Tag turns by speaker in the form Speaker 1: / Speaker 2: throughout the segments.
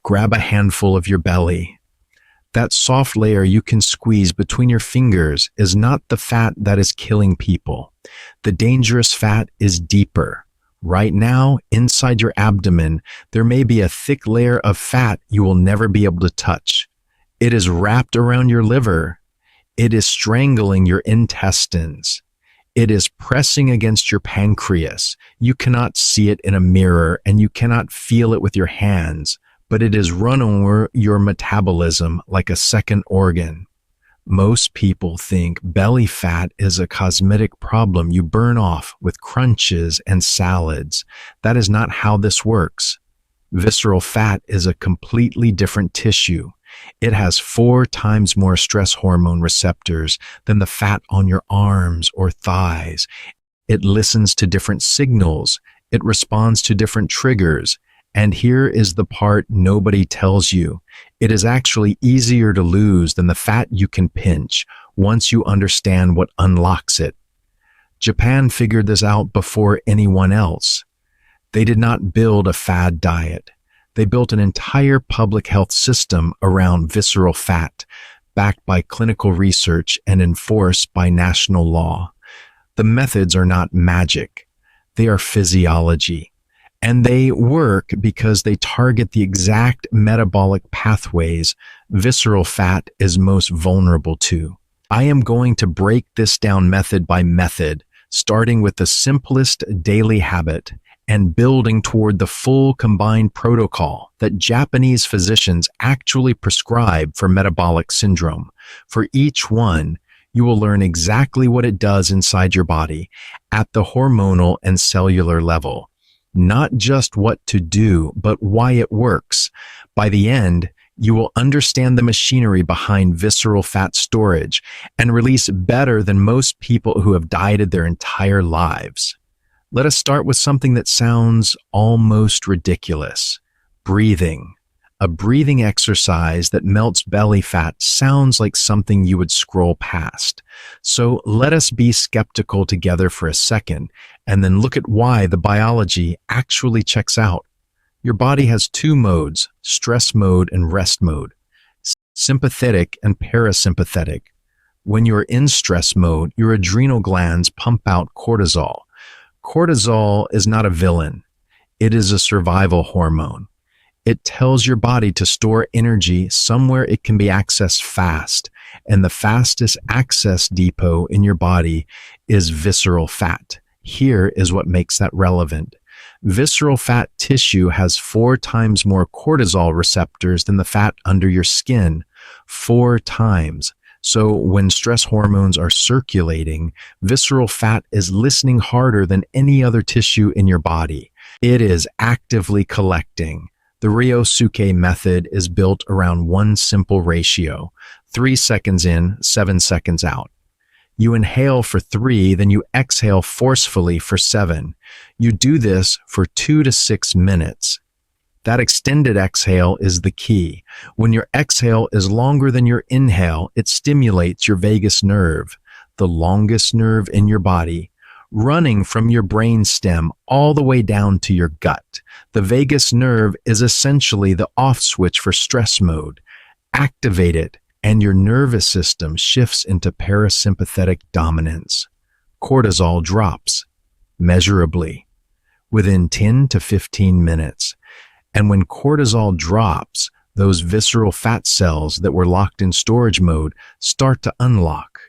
Speaker 1: grab a handful of your belly. That soft layer you can squeeze between your fingers is not the fat that is killing people. The dangerous fat is deeper. Right now, inside your abdomen, there may be a thick layer of fat you will never be able to touch. It is wrapped around your liver. It is strangling your intestines. It is pressing against your pancreas. You cannot see it in a mirror and you cannot feel it with your hands, but it is run over your metabolism like a second organ. Most people think belly fat is a cosmetic problem you burn off with crunches and salads. That is not how this works. Visceral fat is a completely different tissue. It has 4 times more stress hormone receptors than the fat on your arms or thighs. It listens to different signals. It responds to different triggers. And here is the part nobody tells you. It is actually easier to lose than the fat you can pinch once you understand what unlocks it. Japan figured this out before anyone else. They did not build a fad diet. They built an entire public health system around visceral fat, backed by clinical research and enforced by national law. The methods are not magic. They are physiology. And they work because they target the exact metabolic pathways visceral fat is most vulnerable to. I am going to break this down method by method, starting with the simplest daily habit and building toward the full combined protocol that Japanese physicians actually prescribe for metabolic syndrome. For each one, you will learn exactly what it does inside your body at the hormonal and cellular level. Not just what to do, but why it works. By the end, you will understand the machinery behind visceral fat storage and release better than most people who have dieted their entire lives. Let us start with something that sounds almost ridiculous. Breathing. A breathing exercise that melts belly fat sounds like something you would scroll past. So let us be skeptical together for a second and then look at why the biology actually checks out. Your body has 2 modes, stress mode and rest mode, sympathetic and parasympathetic. When you're in stress mode, your adrenal glands pump out cortisol. Cortisol is not a villain. It is a survival hormone. It tells your body to store energy somewhere it can be accessed fast, and the fastest access depot in your body is visceral fat. Here is what makes that relevant. Visceral fat tissue has 4 times more cortisol receptors than the fat under your skin. 4 times. So when stress hormones are circulating, visceral fat is listening harder than any other tissue in your body. It is actively collecting. The Ryosuke method is built around one simple ratio, 3 seconds in, 7 seconds out. You inhale for 3, then you exhale forcefully for 7. You do this for 2 to 6 minutes. That extended exhale is the key. When your exhale is longer than your inhale, it stimulates your vagus nerve, the longest nerve in your body, running from your brain stem all the way down to your gut. The vagus nerve is essentially the off switch for stress mode. Activate it, and your nervous system shifts into parasympathetic dominance. Cortisol drops measurably within 10 to 15 minutes. And when cortisol drops, those visceral fat cells that were locked in storage mode start to unlock.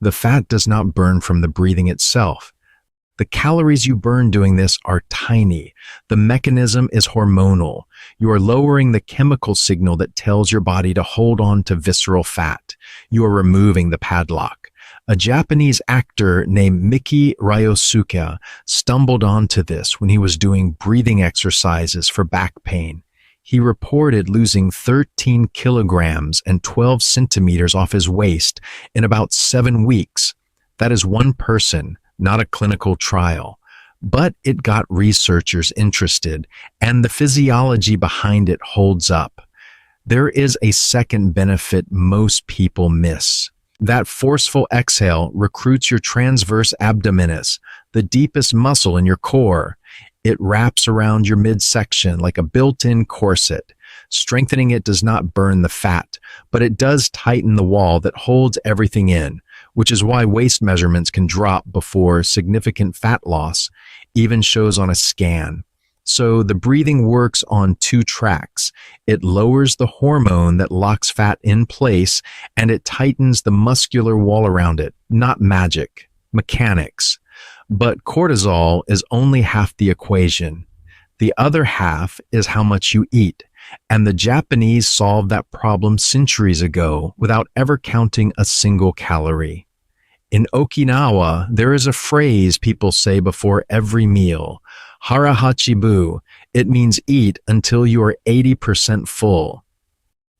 Speaker 1: The fat does not burn from the breathing itself. The calories you burn doing this are tiny. The mechanism is hormonal. You are lowering the chemical signal that tells your body to hold on to visceral fat. You are removing the padlock. A Japanese actor named Miki Ryosuke stumbled onto this when he was doing breathing exercises for back pain. He reported losing 13 kilograms and 12 centimeters off his waist in about 7 weeks. That is one person, not a clinical trial. But it got researchers interested, and the physiology behind it holds up. There is a second benefit most people miss. That forceful exhale recruits your transverse abdominis, the deepest muscle in your core. It wraps around your midsection like a built-in corset. Strengthening it does not burn the fat, but it does tighten the wall that holds everything in, which is why waist measurements can drop before significant fat loss even shows on a scan. So the breathing works on two tracks. It lowers the hormone that locks fat in place, and it tightens the muscular wall around it. Not magic, mechanics. But cortisol is only half the equation. The other half is how much you eat. And the Japanese solved that problem centuries ago without ever counting a single calorie. In Okinawa, there is a phrase people say before every meal, harahachibu. It means eat until you are 80% full.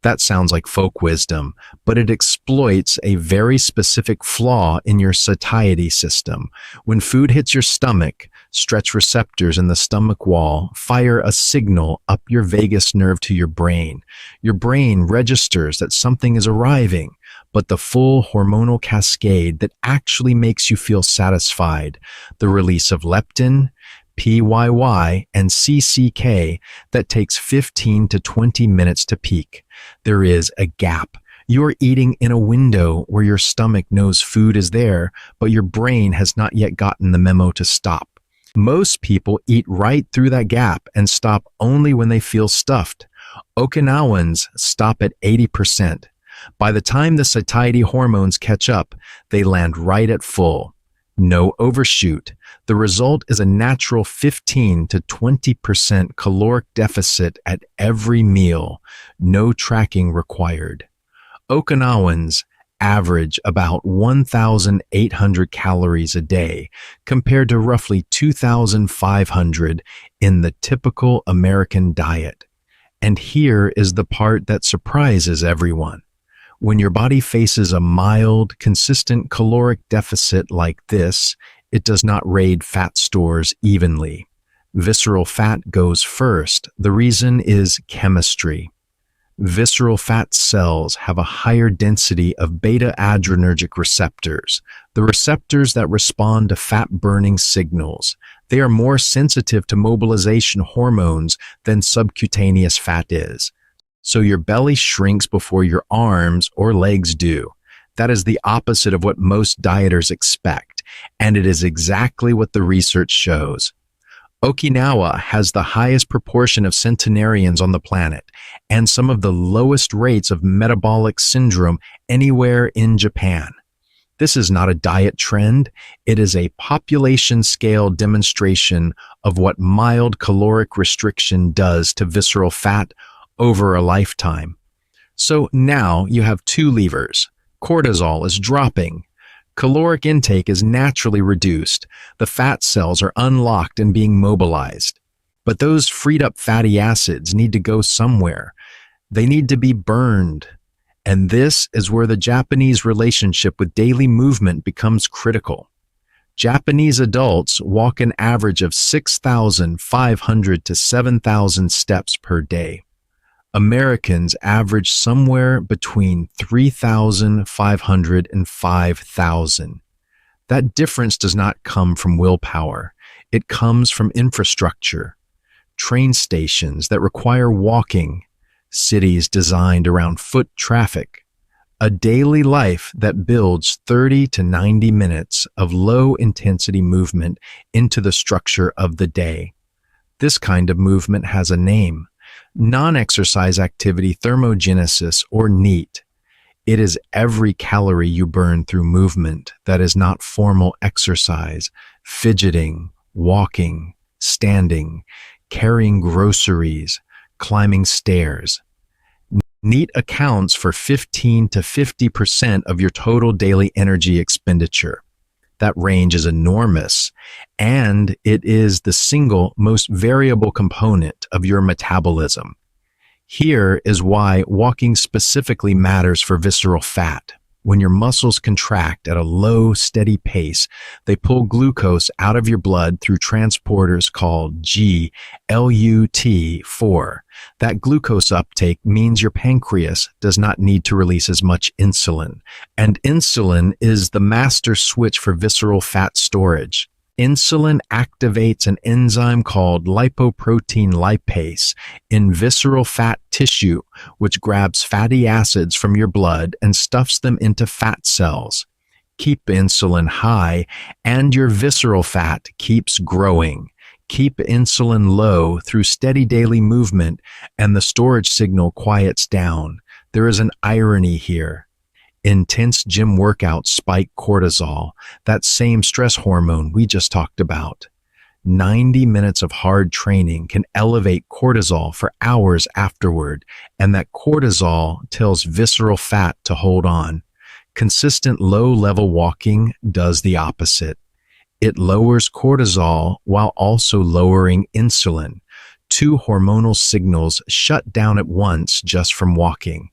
Speaker 1: That sounds like folk wisdom, but it exploits a very specific flaw in your satiety system. When food hits your stomach, stretch receptors in the stomach wall fire a signal up your vagus nerve to your brain. Your brain registers that something is arriving, but the full hormonal cascade that actually makes you feel satisfied, the release of leptin, PYY, and CCK that takes 15 to 20 minutes to peak. There is a gap. You are eating in a window where your stomach knows food is there, but your brain has not yet gotten the memo to stop. Most people eat right through that gap and stop only when they feel stuffed. Okinawans stop at 80%. By the time the satiety hormones catch up, they land right at full. No overshoot. The result is a natural 15 to 20% caloric deficit at every meal. No tracking required. Okinawans average about 1,800 calories a day, compared to roughly 2,500 in the typical American diet. And here is the part that surprises everyone. When your body faces a mild, consistent caloric deficit like this, it does not raid fat stores evenly. Visceral fat goes first. The reason is chemistry. Visceral fat cells have a higher density of beta-adrenergic receptors, the receptors that respond to fat-burning signals. They are more sensitive to mobilization hormones than subcutaneous fat is. So your belly shrinks before your arms or legs do. That is the opposite of what most dieters expect, and it is exactly what the research shows. Okinawa has the highest proportion of centenarians on the planet and some of the lowest rates of metabolic syndrome anywhere in Japan. This is not a diet trend. It is a population-scale demonstration of what mild caloric restriction does to visceral fat over a lifetime. So now you have two levers. Cortisol is dropping. Caloric intake is naturally reduced. The fat cells are unlocked and being mobilized. But those freed up fatty acids need to go somewhere. They need to be burned. And this is where the Japanese relationship with daily movement becomes critical. Japanese adults walk an average of 6,500 to 7,000 steps per day. Americans average somewhere between 3,500 and 5,000. That difference does not come from willpower. It comes from infrastructure. Train stations that require walking, cities designed around foot traffic, a daily life that builds 30 to 90 minutes of low-intensity movement into the structure of the day. This kind of movement has a name. Non-exercise activity thermogenesis, or NEAT. It is every calorie you burn through movement that is not formal exercise, fidgeting, walking, standing, carrying groceries, climbing stairs. NEAT accounts for 15 to 50% of your total daily energy expenditure. That range is enormous, and it is the single most variable component of your metabolism. Here is why walking specifically matters for visceral fat. When your muscles contract at a low, steady pace, they pull glucose out of your blood through transporters called GLUT4. That glucose uptake means your pancreas does not need to release as much insulin, and insulin is the master switch for visceral fat storage. Insulin activates an enzyme called lipoprotein lipase in visceral fat tissue, which grabs fatty acids from your blood and stuffs them into fat cells. Keep insulin high, and your visceral fat keeps growing. Keep insulin low through steady daily movement, and the storage signal quiets down. There is an irony here. Intense gym workouts spike cortisol, that same stress hormone we just talked about. 90 minutes of hard training can elevate cortisol for hours afterward, and that cortisol tells visceral fat to hold on. Consistent low-level walking does the opposite. It lowers cortisol while also lowering insulin. Two hormonal signals shut down at once just from walking.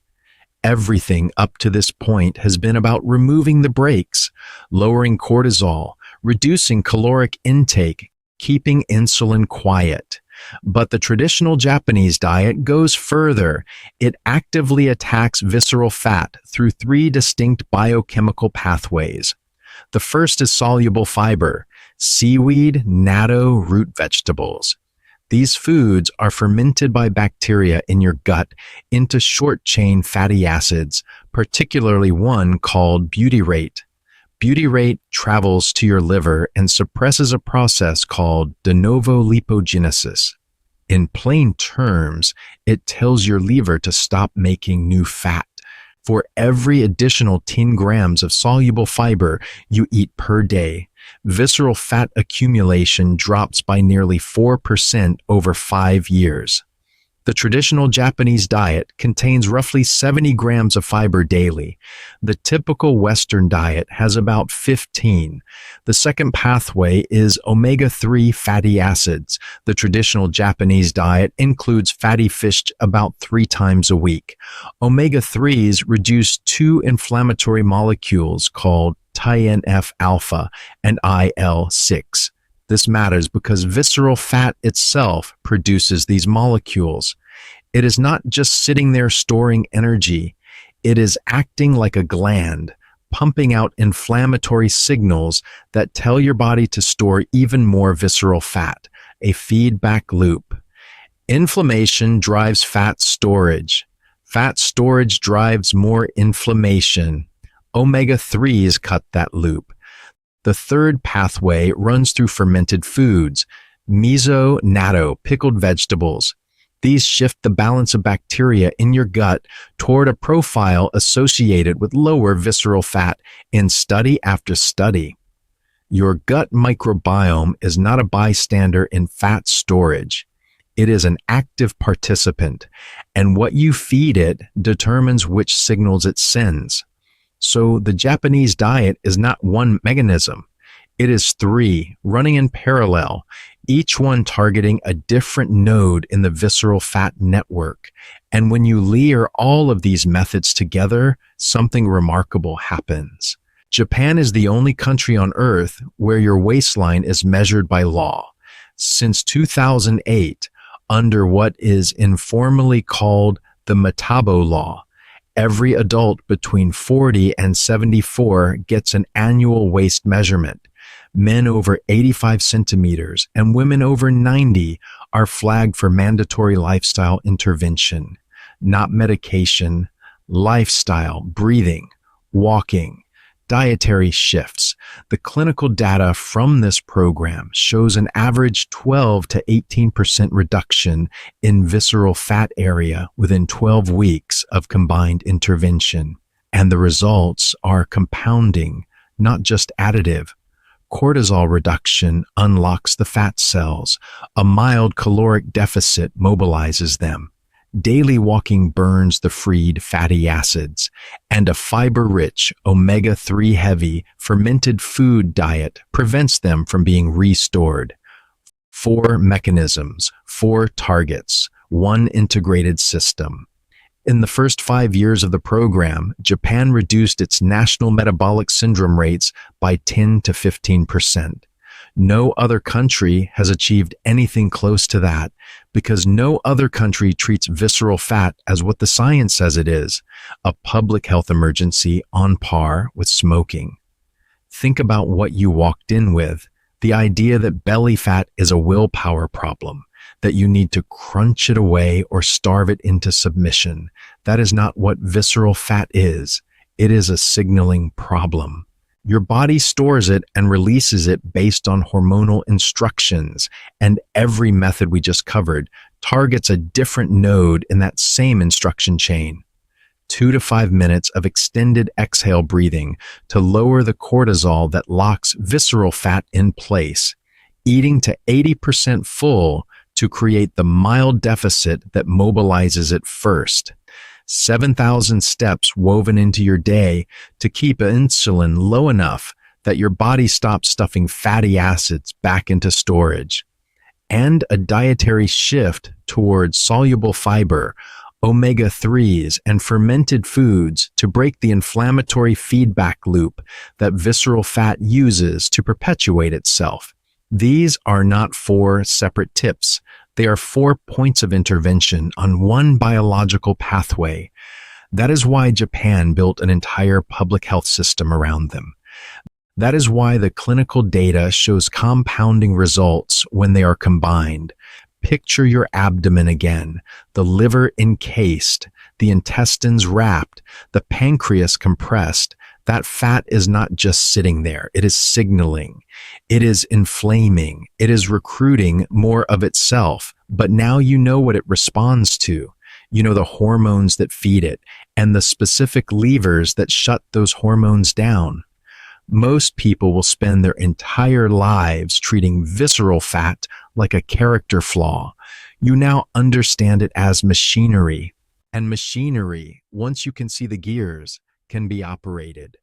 Speaker 1: Everything up to this point has been about removing the brakes, lowering cortisol, reducing caloric intake, keeping insulin quiet. But the traditional Japanese diet goes further. It actively attacks visceral fat through three distinct biochemical pathways. The first is soluble fiber: seaweed, natto, root vegetables. These foods are fermented by bacteria in your gut into short-chain fatty acids, particularly one called butyrate. Butyrate travels to your liver and suppresses a process called de novo lipogenesis. In plain terms, it tells your liver to stop making new fat. For every additional 10 grams of soluble fiber you eat per day, visceral fat accumulation drops by nearly 4% over 5 years. The traditional Japanese diet contains roughly 70 grams of fiber daily. The typical Western diet has about 15. The second pathway is omega-3 fatty acids. The traditional Japanese diet includes fatty fish about 3 times a week. Omega-3s reduce two inflammatory molecules called TNF-alpha and IL-6. This matters because visceral fat itself produces these molecules. It is not just sitting there storing energy. It is acting like a gland, pumping out inflammatory signals that tell your body to store even more visceral fat, a feedback loop. Inflammation drives fat storage. Fat storage drives more inflammation. Omega-3s cut that loop. The third pathway runs through fermented foods: miso, natto, pickled vegetables. These shift the balance of bacteria in your gut toward a profile associated with lower visceral fat in study after study. Your gut microbiome is not a bystander in fat storage. It is an active participant, and what you feed it determines which signals it sends. So the Japanese diet is not one mechanism. It is 3, running in parallel, each one targeting a different node in the visceral fat network. And when you layer all of these methods together, something remarkable happens. Japan is the only country on Earth where your waistline is measured by law. Since 2008, under what is informally called the Metabo Law, every adult between 40 and 74 gets an annual waist measurement. Men over 85 centimeters and women over 90 are flagged for mandatory lifestyle intervention, not medication, lifestyle, breathing, walking, dietary shifts. The clinical data from this program shows an average 12 to 18% reduction in visceral fat area within 12 weeks of combined intervention. And the results are compounding, not just additive. Cortisol reduction unlocks the fat cells. A mild caloric deficit mobilizes them. Daily walking burns the freed fatty acids, and a fiber-rich, omega-3 heavy, fermented food diet prevents them from being restored. 4 mechanisms, 4 targets, 1 integrated system. In the first 5 years of the program, Japan reduced its national metabolic syndrome rates by 10 to 15%. No other country has achieved anything close to that because no other country treats visceral fat as what the science says it is, a public health emergency on par with smoking. Think about what you walked in with, The idea that belly fat is a willpower problem, that you need to crunch it away or starve it into submission, that is not what visceral fat is. It is a signaling problem. Your body stores it and releases it based on hormonal instructions, and every method we just covered targets a different node in that same instruction chain. 2 to 5 minutes of extended exhale breathing to lower the cortisol that locks visceral fat in place. Eating to 80% full to create the mild deficit that mobilizes it first. 7,000 steps woven into your day to keep insulin low enough that your body stops stuffing fatty acids back into storage. And a dietary shift towards soluble fiber, omega-3s, and fermented foods to break the inflammatory feedback loop that visceral fat uses to perpetuate itself. These are not 4 separate tips. They are 4 points of intervention on one biological pathway. That is why Japan built an entire public health system around them. That is why the clinical data shows compounding results when they are combined. Picture your abdomen again, the liver encased, the intestines wrapped, the pancreas compressed. That fat is not just sitting there, it is signaling. It is inflaming. It is recruiting more of itself. But now you know what it responds to. You know the hormones that feed it and the specific levers that shut those hormones down. Most people will spend their entire lives treating visceral fat like a character flaw. You now understand it as machinery. And machinery, once you can see the gears, can be operated.